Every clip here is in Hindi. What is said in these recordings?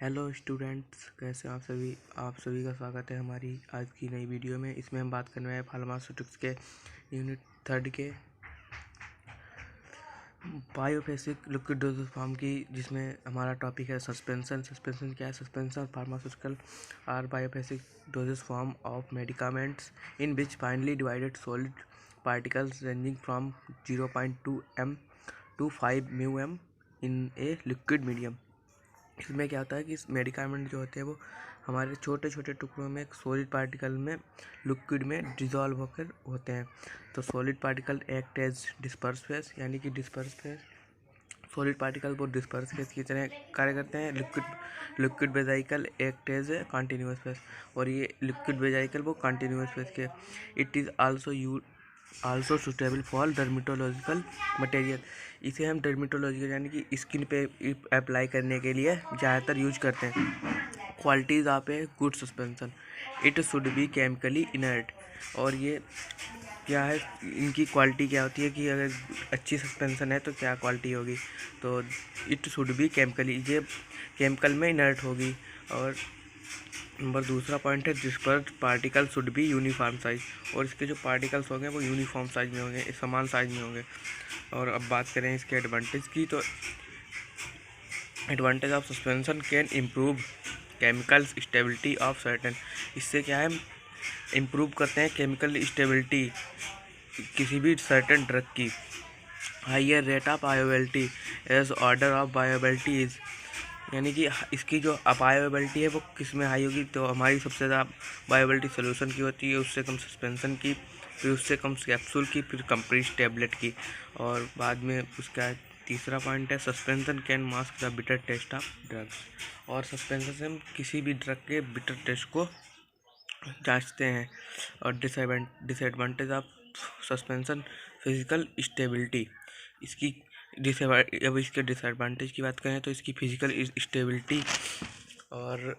हेलो स्टूडेंट्स, कैसे हैं आप सभी का स्वागत है हमारी आज की नई वीडियो में। इसमें हम बात करने वाले हैं फार्मास्यूटिक्स के यूनिट 3 के बायोबेसिक लिक्विड डोजेज फॉर्म की, जिसमें हमारा टॉपिक है सस्पेंशन क्या है? Suspension pharmaceutical are biphasic dosage form of medicaments in which finely divided solid particles ranging from 0.2 m to 5 μm in a liquid medium. इसमें क्या होता है कि इस मेडिकामेंट जो होते हैं वो हमारे छोटे छोटे टुकड़ों में एक सॉलिड पार्टिकल में लिक्विड में डिसॉल्व होकर होते हैं। तो solid particle act as disperse phase, यानी कि डिस्पर्स फेस सॉलिड पार्टिकल वो डिस्पर्स फेस की तरह कार्य करते हैं। Liquid vehicle act as a continuous phase, और ये लिक्विड वेजाइकल वो कॉन्टिन्यूस फेस के। It is also suitable for dermatological material. इसे हम डर्मेटोलॉजिकल यानी कि स्किन पे अप्लाई करने के लिए ज़्यादातर यूज करते हैं। Qualities of a good suspension, it should be chemically inert. और ये क्या है, इनकी क्वालिटी क्या होती है कि अगर अच्छी सस्पेंशन है तो क्या क्वालिटी होगी, तो इट शुड बी केमिकली, ये केमिकल में इनर्ट होगी। और नंबर दूसरा पॉइंट है dispersed particle should be uniform size, और इसके जो पार्टिकल्स होंगे वो यूनिफॉर्म साइज में होंगे, समान साइज में होंगे। और अब बात करें इसके एडवांटेज की, तो advantage of suspension can improve chemical stability of certain. इससे क्या है, इम्प्रूव करते हैं केमिकल स्टेबिलिटी किसी भी सर्टेन ड्रग की। Higher rate of bioavailability as order of bioavailability is, यानी कि इसकी जो बायोअवेलेबिलिटी है वो किस में हाई होगी, तो हमारी सबसे ज़्यादा बायोअवेलेबिलिटी सोल्यूशन की होती है, उससे कम सस्पेंशन की, फिर उससे कम कैप्सूल की, फिर कंप्रेस्ड टैबलेट की। और बाद में उसका तीसरा पॉइंट है suspension can mask the bitter taste of drugs, और सस्पेंशन से हम किसी भी ड्रग के बिटर टेस्ट को जांचते हैं। और disadvantage of suspension physical stability, इसकी अब इसके डिसएडवांटेज की बात करें तो इसकी फिजिकल स्टेबिलिटी और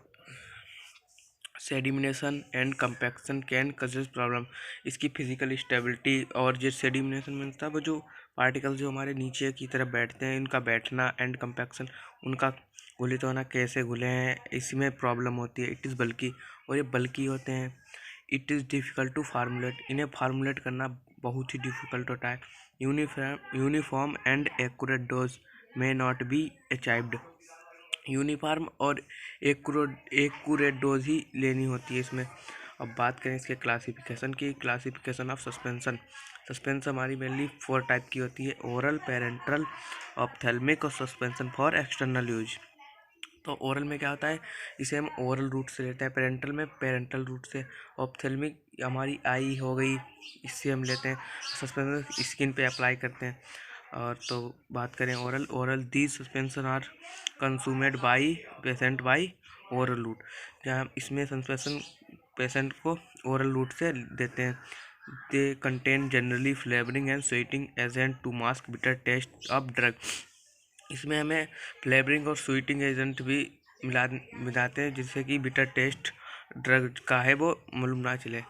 sedimentation and compaction can causes problem. इसकी फिजिकल स्टेबिलिटी और जो सेडिमिनेशन में होता है, वो जो पार्टिकल जो हमारे नीचे की तरफ बैठते हैं, इनका बैठना, एंड कंपैक्शन, उनका घुलित होना, कैसे घुले हैं, इसमें प्रॉब्लम होती है। इट इज़ बल्कि, और ये बल्कि होते हैं। It is difficult to formulate, इन्हें फार्मुलेट करना बहुत ही डिफ़िकल्ट होता है। Uniform and accurate dose may not be achieved, uniform और एक्यूरेट डोज ही लेनी होती है इसमें। अब बात करें इसके क्लासिफिकेशन की, क्लासिफिकेशन ऑफ सस्पेंशन हमारी मेनली 4 टाइप की होती है: ओरल, पेरेंटल, ऑप्थेल्मिक और सस्पेंशन फॉर एक्सटर्नल यूज। तो ओरल में क्या होता है, इसे हम ओरल रूट से लेते हैं, पेरेंटल में पेरेंटल रूट से, ऑप्थेल्मिक हमारी आई हो गई, इससे हम लेते हैं, सस्पेंशन स्किन पे अप्लाई करते हैं। और तो बात करें oral these suspension are consumed by patient by oral route, जहाँ इसमें सस्पेंशन पेशेंट को ओरल रूट से देते हैं। They contain generally flavouring and sweetening agent to mask bitter taste of drug. इसमें हमें फ्लेवरिंग और स्वीटिंग एजेंट भी मिलाते हैं, जिससे कि बिटर टेस्ट ड्रग का है वो मालूम ना चले।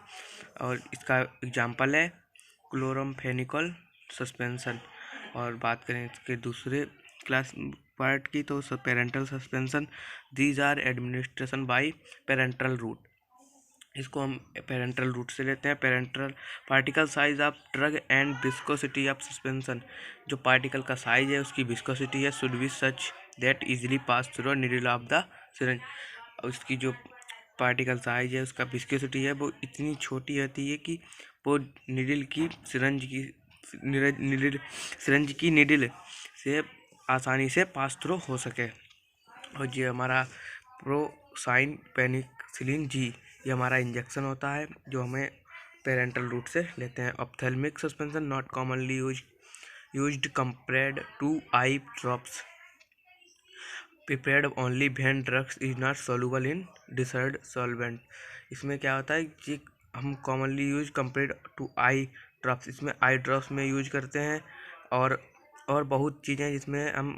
और इसका एग्जांपल है क्लोरमफेनिकोल सस्पेंशन। और बात करें इसके दूसरे क्लास पार्ट की, तो parental suspension, these are administration by parental route, इसको हम पेरेंटल रूट से लेते हैं। Parental particle size of drug and viscosity of suspension, जो पार्टिकल का साइज है उसकी विस्कोसिटी है, should be such that easily pass through needle of the syringe. उसकी जो पार्टिकल साइज है उसका विस्कोसिटी है वो इतनी छोटी होती है कि वो निडल की सिरिंज की निडल से आसानी से पास थ्रू हो सके। और ये हमारा प्रोसाइन पेनिसिलिन जी, ये हमारा इंजेक्शन होता है जो हमें पेरेंटल रूट से लेते हैं। Ophthalmic suspension not commonly used compared to eye drops, prepared only when drugs is not soluble in desired solvent. इसमें क्या होता है कि हम commonly use compared to eye drops, इसमें आई ड्रॉप्स में यूज करते हैं। और बहुत चीज़ें जिसमें हम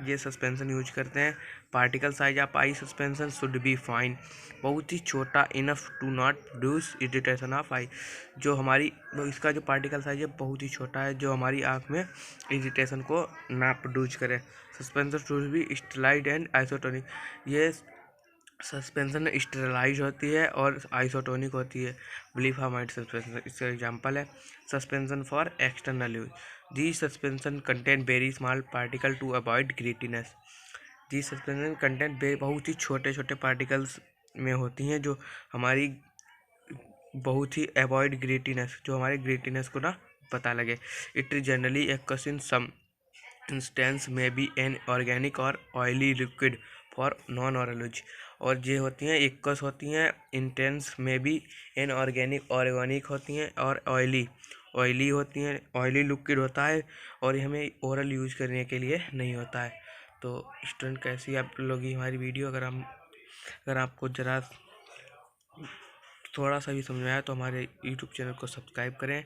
ये सस्पेंशन यूज करते हैं। Particle size of eye suspension should be fine, बहुत ही छोटा, enough to not produce irritation of eye, जो हमारी इसका जो पार्टिकल साइज है बहुत ही छोटा है, जो हमारी आँख में इरिटेशन को ना प्रोड्यूस करे। Suspension should be sterile and isotonic. ये सस्पेंशन स्टेरलाइज होती है और आइसोटोनिक होती है। ब्लीफामाइड सस्पेंशन इसका एग्जांपल है। Suspension for external use, the suspension contain very small particle to avoid grittiness. The suspension content बहुत ही छोटे छोटे पार्टिकल्स में होती हैं जो हमारी बहुत ही अवॉइड ग्रीटीनेस, जो हमारे ग्रीटीनेस को ना पता लगे। It is generally ex in some instance में बी एन ऑर्गेनिक और oily liquid for non oral use. और ये होती हैं एक्वस होती हैं, इंटेंस में भी एन ऑर्गेनिक होती हैं और ऑयली होती हैं, ऑयली लिक्विड होता है और ये हमें ओरल यूज करने के लिए नहीं होता है। तो स्टूडेंट कैसी आप लोग हमारी वीडियो, अगर आपको ज़रा थोड़ा सा भी समझ में आया तो हमारे यूट्यूब चैनल को सब्सक्राइब करें।